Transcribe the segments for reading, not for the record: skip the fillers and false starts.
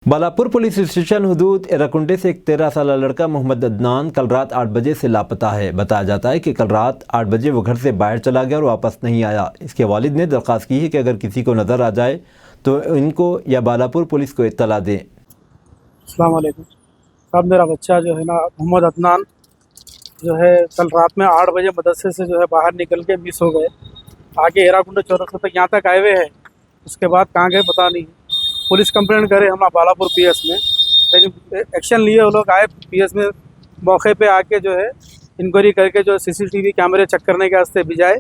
Balapur police station हदूद एराकुंटे से एक 13 साल लड़का मोहम्मद अदनान कल रात 8 बजे से लापता है। बताया जाता है कि कल रात 8 बजे वो घर से बाहर चला गया और वापस नहीं आया। इसके वालिद ने दरख्वास्त की है कि अगर किसी को नज़र आ जाए तो इनको या बालापुर पुलिस को इत्तला दें। अस्सलाम वालेकुम साहब, मेरा बच्चा जो है ना मोहम्मद अदनान जो है कल रात में 8 बजे मदरसे से जो है बाहर निकल के मिस हो गए। आगे एराकुंडा चौरस्ता तक यहाँ तक आए हुए हैं, उसके बाद कहाँ गए पता नहीं। पुलिस कंप्लेंट करे हम बालापुर पीएस में, लेकिन एक्शन लिए वो लोग आए पीएस में। मौके पे आके जो है इंक्वायरी करके जो सीसीटीवी कैमरे चेक करने के वास्ते भिजाए,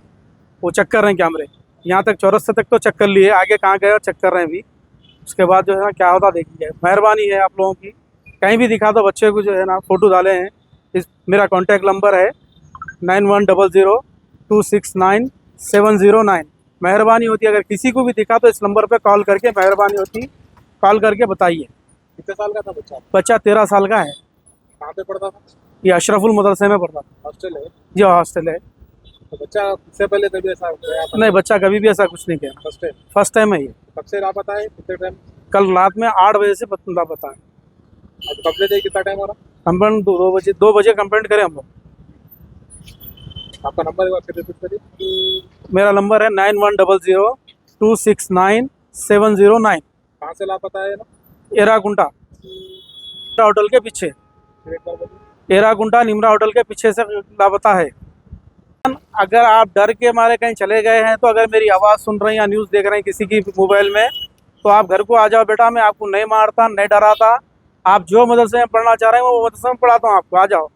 वो चेक कर रहे हैं कैमरे। यहाँ तक चौरस्ते तक तो चेक कर लिए, आगे कहाँ गए चेक कर रहे हैं अभी। उसके बाद जो है ना क्या होता देखिए। मेहरबानी है आप लोगों की, कहीं भी दिखा दो बच्चे को जो है ना फ़ोटो डाले हैं। इस मेरा कॉन्टैक्ट नंबर है 9100269709। मेहरबानी होती है अगर किसी को भी दिखा तो इस नंबर पे कॉल करके मेहरबानी होती कॉल करके बताइए। कितने साल का था बच्चा? बच्चा 13 साल का है। कहाँ पे पढ़ता था? ये अशरफुल मदरसे में पढ़ता था। हॉस्टल है? जी हॉस्टल है। तो बच्चा इससे पहले कभी ऐसा गया था? नहीं, बच्चा कभी भी ऐसा कुछ नहीं किया, फर्स्ट टाइम? फर्स्ट टाइम है ये। कब से लापता है? कितने टाइम? कल रात में 8 बजे से लापता है। अब कंप्लेंट है, कितना टाइम हो रहा? कंप्लेंट 2 बजे कंप्लेंट करें हम लोग। आपका नंबर एक बार फिर रिपीट करिए। मेरा नंबर है 9100269709। कहाँ से लापता है ना? एराकुंटा होटल के पीछे, फिर एक बार बोलिए। एराकुंटा निमरा होटल के पीछे से लापता है। अगर आप डर के मारे कहीं चले गए हैं तो अगर मेरी आवाज़ सुन रहे हैं या न्यूज़ देख रहे हैं किसी की मोबाइल में, तो आप घर को आ जाओ बेटा। मैं आपको नहीं मारता, नहीं डराता। आप जो मदरसे में पढ़ना चाह रहे हैं वो मदरसे में पढ़ाता हूँ आपको, आ जाओ।